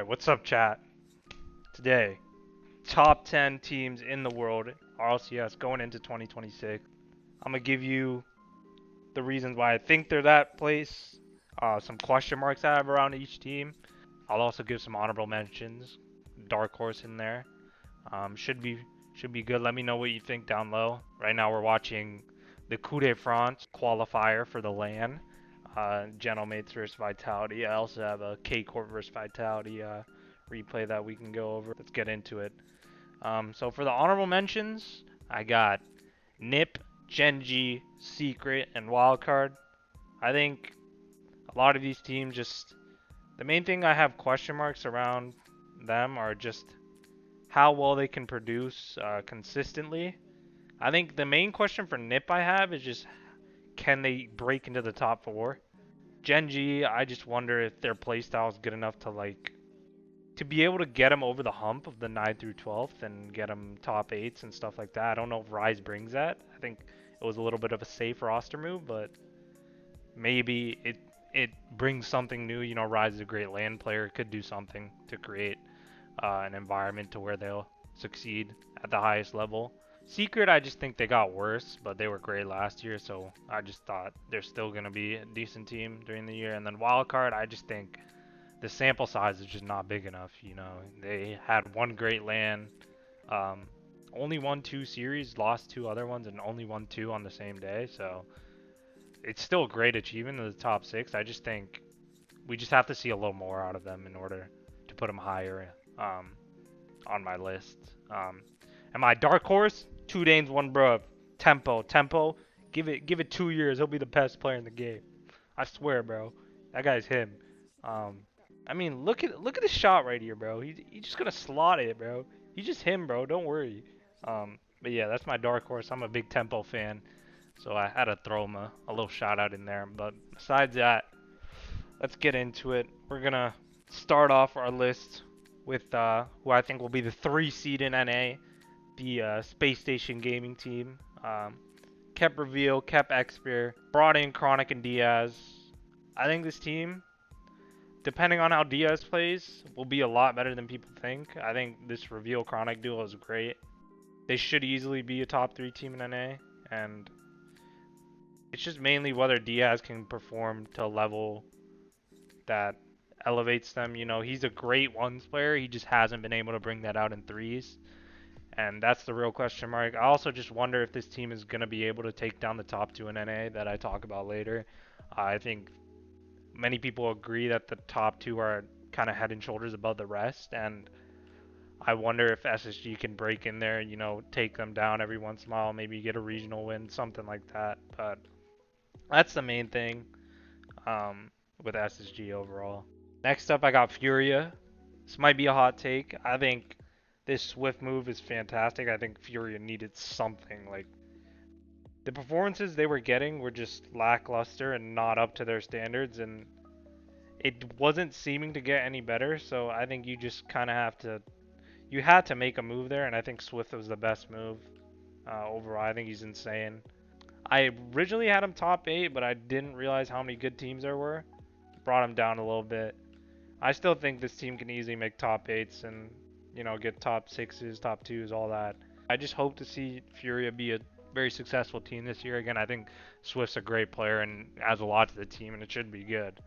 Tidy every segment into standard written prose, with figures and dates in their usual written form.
What's up, chat? Today, top 10 teams in the world, RLCS, going into 2026. I'm gonna give you the reasons why I think they're that place, some question marks I have around each team. I'll also give some honorable mentions, dark horse in there. Should be good. Let me know what you think down low. Right now, we're watching the Coup de France qualifier for the LAN. Gentlemates versus Vitality. I also have a K Corp versus Vitality replay that we can go over. Let's get into it. So for the honorable mentions, I got Nip, Genji, Secret, and Wildcard. I think a lot of these teams just the main thing I have question marks around them are just how well they can produce consistently. I think the main question for Nip I have is just can they break into the top four? Genji, I just wonder if their playstyle is good enough to be able to get them over the hump of the 9th through 12th and get them top 8s and stuff like that. I don't know if Rise brings that. I think it was a little bit of a safe roster move, but maybe it brings something new. You know, Rise is a great land player. It could do something to create an environment to where they'll succeed at the highest level. Secret, I just think they got worse, but they were great last year, so I just thought they're still going to be a decent team during the year. And then Wildcard, I just think the sample size is just not big enough. You know, they had one great LAN, um, only won 2 series, lost 2 other ones, and only won 2 on the same day. So it's still a great achievement in the top 6. I just think we just have to see a little more out of them in order to put them higher on my list. And my dark horse, 2 Danes, 1 bruv. Tempo. Give it 2 years. He'll be the best player in the game. I swear, bro. That guy's him. Um, I mean, look at this shot right here, bro. He's just gonna slot it, bro. He's just him, bro. Don't worry. But yeah, that's my dark horse. I'm a big Tempo fan, so I had to throw him a little shout out in there. But besides that, let's get into it. We're gonna start off our list with who I think will be the 3 seed in NA, the Space Station Gaming team. Kept Reveal, kept Xperia, brought in Chronic and Diaz. I think this team, depending on how Diaz plays, will be a lot better than people think. I think this Reveal Chronic duo is great. They should easily be a top 3 team in NA, and it's just mainly whether Diaz can perform to a level that elevates them. You know, he's a great ones player. He just hasn't been able to bring that out in threes. And that's the real question mark. I also just wonder if this team is going to be able to take down the top 2 in NA that I talk about later. I think many people agree that the top 2 are kind of head and shoulders above the rest. And I wonder if SSG can break in there, you know, take them down every once in a while, maybe get a regional win, something like that. But that's the main thing with SSG overall. Next up, I got Furia. This might be a hot take. I think this Swift move is fantastic. I think Furia needed something. Like, the performances they were getting were just lackluster and not up to their standards, and it wasn't seeming to get any better. So I think you just kind of you had to make a move there, and I think Swift was the best move overall. I think he's insane. I originally had him top 8, but I didn't realize how many good teams there were. Brought him down a little bit. I still think this team can easily make top 8s and, you know, get top 6s, top 2s, all that. I just hope to see Furia be a very successful team this year. Again, I think Swift's a great player and adds a lot to the team, and it should be good.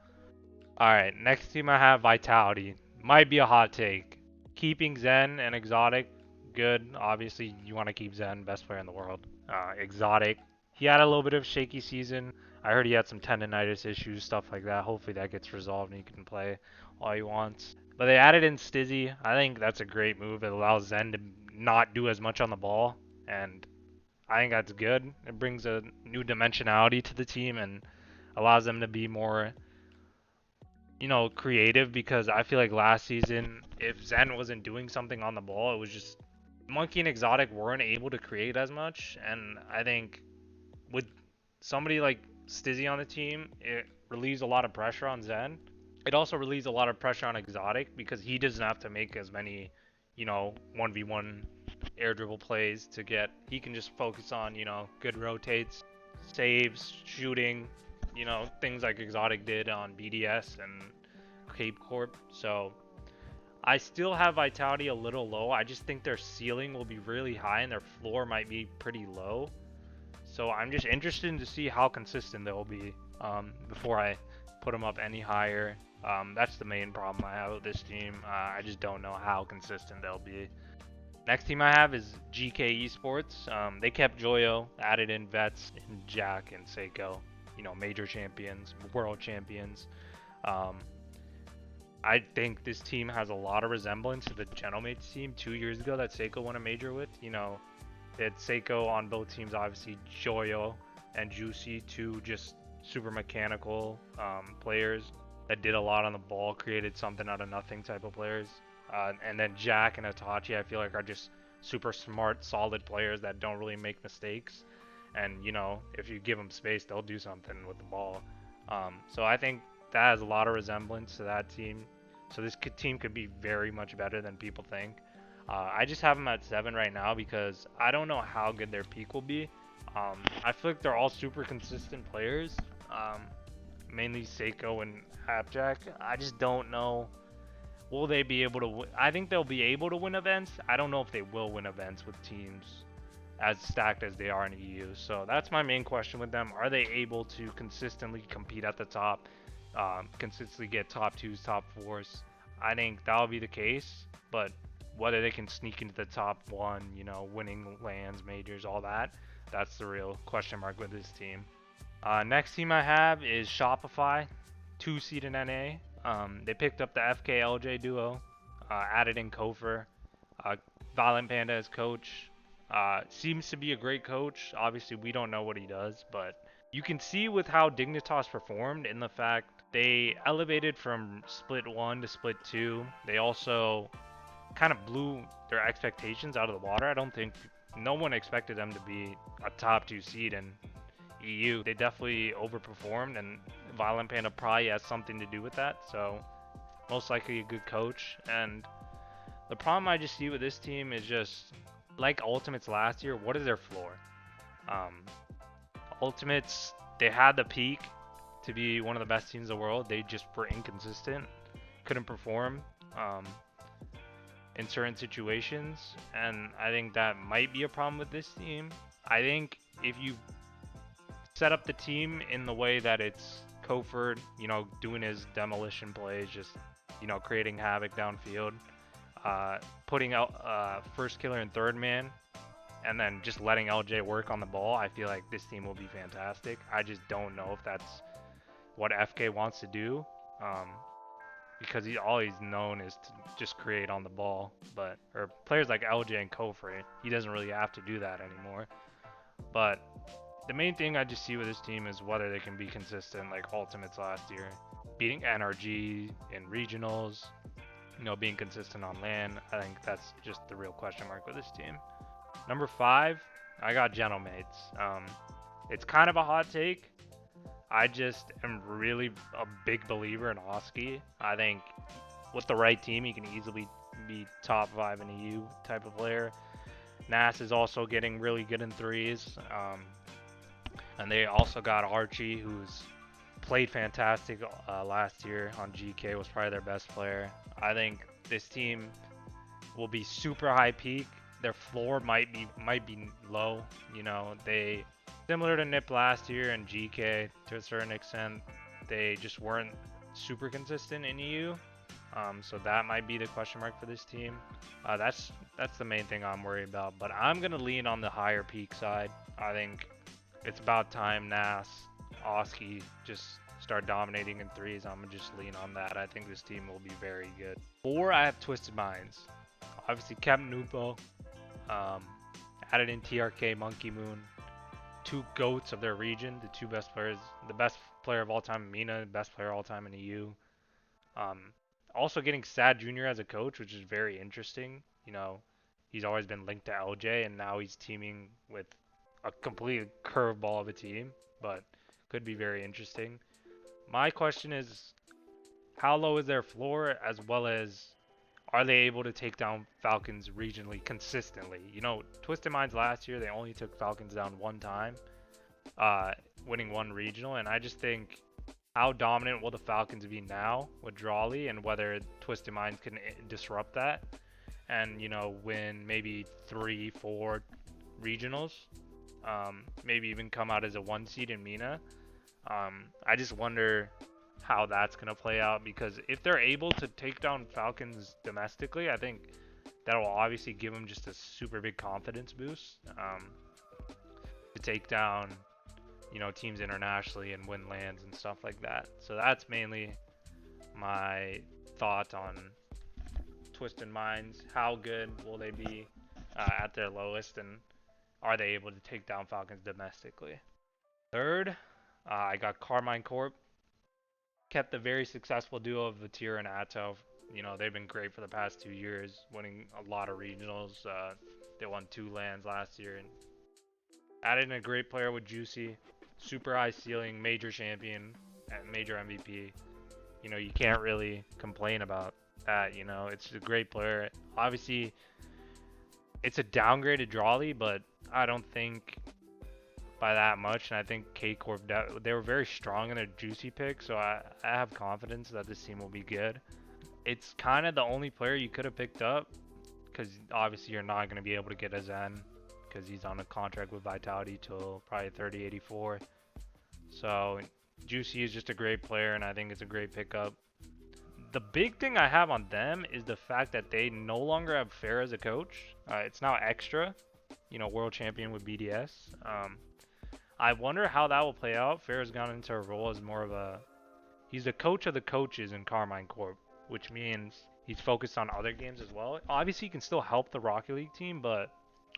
Alright, next team I have Vitality. Might be a hot take. Keeping Zen and Exotic, good. Obviously, you want to keep Zen, best player in the world. Exotic, he had a little bit of a shaky season. I heard he had some tendonitis issues, stuff like that. Hopefully that gets resolved and he can play all he wants. But they added in Stizzy. I think that's a great move. It allows Zen to not do as much on the ball, and I think that's good. It brings a new dimensionality to the team and allows them to be more, you know, creative, because I feel like last season, if Zen wasn't doing something on the ball, it was just Monkey and Exotic weren't able to create as much. And I think with somebody like Stizzy on the team, it relieves a lot of pressure on Zen. It also relieves a lot of pressure on Exotic because he doesn't have to make as many, you know, 1v1 air dribble plays to get. He can just focus on, you know, good rotates, saves, shooting, you know, things like Exotic did on BDS and Cape Corp. So I still have Vitality a little low. I just think their ceiling will be really high and their floor might be pretty low. So I'm just interested to see how consistent they'll be before I put them up any higher. That's the main problem I have with this team. I just don't know how consistent they'll be. Next team I have is GK Esports. They kept Joyo, added in vets and Jack and Seiko. You know, major champions, world champions. Um, I think this team has a lot of resemblance to the Genomates team 2 years ago that Seiko won a major with. You know, they had Seiko on both teams, obviously Joyo and Juicy, two just super mechanical players that did a lot on the ball, created something out of nothing type of players. And then Jack and Itachi, I feel like are just super smart, solid players that don't really make mistakes. And you know, if you give them space, they'll do something with the ball. So I think that has a lot of resemblance to that team. So this team could be very much better than people think. I just have them at 7 right now because I don't know how good their peak will be. I feel like they're all super consistent players, mainly Seiko and Appjack. I just don't know. Will they be able to win? I think they'll be able to win events. I don't know if they will win events with teams as stacked as they are in EU. So that's my main question with them. Are they able to consistently compete at the top, consistently get top 2s, top 4s? I think that'll be the case, but whether they can sneak into the top 1, you know, winning lands, majors, all that, that's the real question mark with this team. Next team I have is Shopify, 2 seed in NA. They picked up the FK-LJ duo, added in Kofer, Violent Panda as coach. Seems to be a great coach. Obviously, we don't know what he does, but you can see with how Dignitas performed in the fact they elevated from split 1 to split 2. They also kind of blew their expectations out of the water. I don't think no one expected them to be a top 2 seed in EU. They definitely overperformed, and Violent Panda probably has something to do with that. So most likely a good coach. And the problem I just see with this team is just like Ultimates last year. What is their floor? Ultimates, they had the peak to be one of the best teams in the world. They just were inconsistent, couldn't perform in certain situations, and I think that might be a problem with this team. I think if you set up the team in the way that it's Koford, you know, doing his demolition plays, just, you know, creating havoc downfield, putting out first killer and third man, and then just letting LJ work on the ball, I feel like this team will be fantastic. I just don't know if that's what FK wants to do, because all he's known is to just create on the ball. But or players like LJ and Kofre, he doesn't really have to do that anymore. But the main thing I just see with this team is whether they can be consistent like Ultimates last year, beating NRG in regionals, you know, being consistent on LAN. I think that's just the real question mark with this team. Number 5, I got Genomates. It's kind of a hot take. I just am really a big believer in Oski. I think with the right team, he can easily be top 5 in EU type of player. Nas is also getting really good in threes. And they also got Archie, who's played fantastic last year on GK, was probably their best player. I think this team will be super high peak. Their floor might be low. You know, they similar to NIP last year and GK to a certain extent. They just weren't super consistent in EU. So that might be the question mark for this team. That's the main thing I'm worried about. But I'm gonna lean on the higher peak side. I think it's about time Nas, Oski just start dominating in threes. I'm gonna just lean on that. I think this team will be very good. 4, I have Twisted Minds. Obviously kept Nupo, added in TRK, Monkey Moon, 2 goats of their region, the 2 best players, the best player of all time, Mina, the best player of all time in EU. Also getting Sad Jr. as a coach, which is very interesting. You know, he's always been linked to LJ, and now he's teaming with a complete curveball of a team, but could be very interesting. My question is, how low is their floor, as well as are they able to take down Falcons regionally consistently? You know, Twisted Minds last year, they only took Falcons down 1 time, winning 1 regional, and I just think how dominant will the Falcons be now with Drawley, and whether Twisted Minds can disrupt that and, you know, win maybe 3, 4 regionals, maybe even come out as a 1 seed in MENA. I just wonder how that's going to play out, because if they're able to take down Falcons domestically, I think that will obviously give them just a super big confidence boost, to take down, you know, teams internationally and win lands and stuff like that. So that's mainly my thought on Twisted Minds. How good will they be at their lowest, and are they able to take down Falcons domestically? Third, I got Carmine Corp. Kept the very successful duo of Vatir and Atto. You know, they've been great for the past 2 years, winning a lot of regionals. They won 2 lands last year, and added in a great player with Juicy, super high ceiling, major champion, and major MVP. You know, you can't really complain about that. You know, it's a great player. Obviously, it's a downgraded Drawley, but I don't think by that much. And I think K Corp, they were very strong in their Juicy pick, so I have confidence that this team will be good. It's kind of the only player you could have picked up, because obviously you're not going to be able to get a Zen because he's on a contract with Vitality till probably 3084. So Juicy is just a great player, and I think it's a great pickup. The big thing I have on them is the fact that they no longer have Fair as a coach. It's now Extra, you know, world champion with BDS. I wonder how that will play out. Fair has gone into a role as more of a, he's the coach of the coaches in Carmine Corp, which means he's focused on other games as well. Obviously, he can still help the Rocket League team, but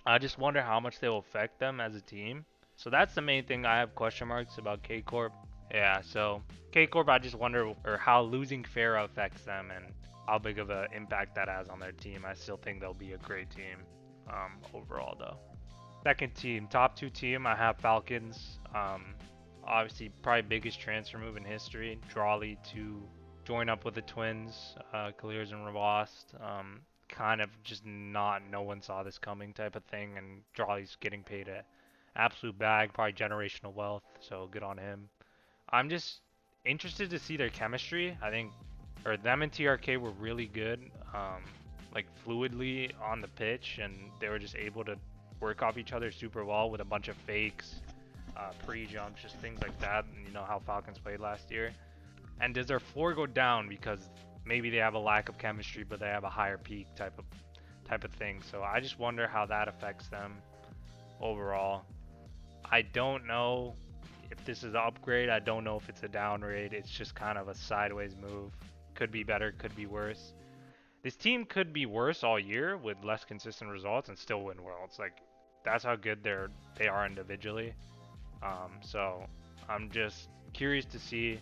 I just wonder how much they will affect them as a team. So that's the main thing I have question marks about K Corp. Yeah, so K Corp, I just wonder or how losing Fair affects them and how big of an impact that has on their team. I still think they'll be a great team overall, though. Second team, top 2 team, I have Falcons. Obviously, probably biggest transfer move in history. Drawley to join up with the Twins, Clears and Ravost. Kind of just not, no one saw this coming type of thing, and Drawley's getting paid an absolute bag, probably generational wealth, so good on him. I'm just interested to see their chemistry. I think, or them and TRK were really good, like fluidly on the pitch, and they were just able to work off each other super well with a bunch of fakes, pre-jumps, just things like that. And you know how Falcons played last year. And does their floor go down because maybe they have a lack of chemistry, but they have a higher peak type of thing? So I just wonder how that affects them overall. I don't know if this is an upgrade. I don't know if it's a downgrade. It's just kind of a sideways move. Could be better, could be worse. This team could be worse all year with less consistent results and still win worlds. Like, that's how good they are individually. So I'm just curious to see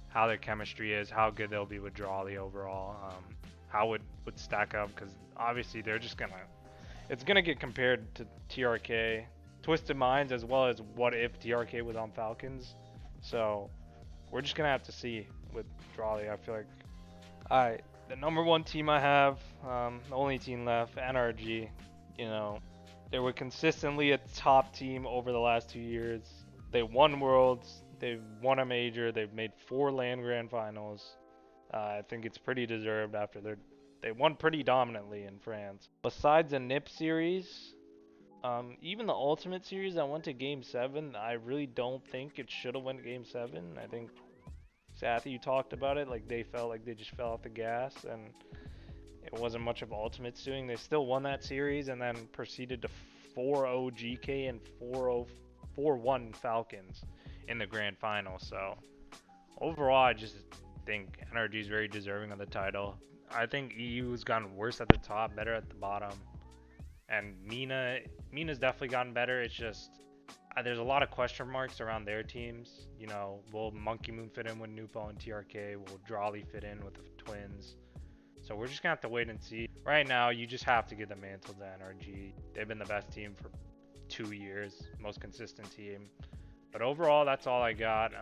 how their chemistry is, how good they'll be with Drawley overall, how would stack up, because obviously they're just it's gonna get compared to TRK, Twisted Minds, as well as what if TRK was on Falcons. So we're just gonna have to see with Drawley. I feel like, alright, the number 1 team I have, the only team left, NRG. You know, they were consistently a top team over the last 2 years. They won Worlds, they've won a major, they've made 4 LAN Grand Finals. I think it's pretty deserved after they won pretty dominantly in France. Besides the NIP series, even the Ultimate series that went to Game 7, I really don't think it should have went Game 7. I think Sathy, you talked about it, like they felt like they just fell off the gas and it wasn't much of Ultimate's doing. They still won that series and then proceeded to 4-0 GK and 4-1 Falcons in the grand final. So overall, I just think NRG is very deserving of the title. I think EU has gotten worse at the top, better at the bottom, and Mina's definitely gotten better. It's just there's a lot of question marks around their teams. You know, will Monkey Moon fit in with Nupo and TRK? Will Drawley fit in with the Twins? So we're just gonna have to wait and see. Right now, you just have to give the mantle to NRG. They've been the best team for 2 years, most consistent team. But overall, that's all I got.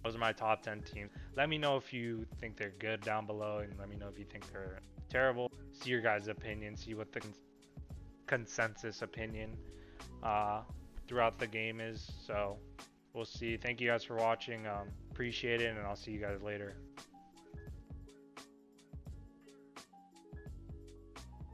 Those are my top 10 teams. Let me know if you think they're good down below, and let me know if you think they're terrible. See your guys' opinion, see what the consensus opinion throughout the game is. So we'll see. Thank you guys for watching. Appreciate it, and I'll see you guys later.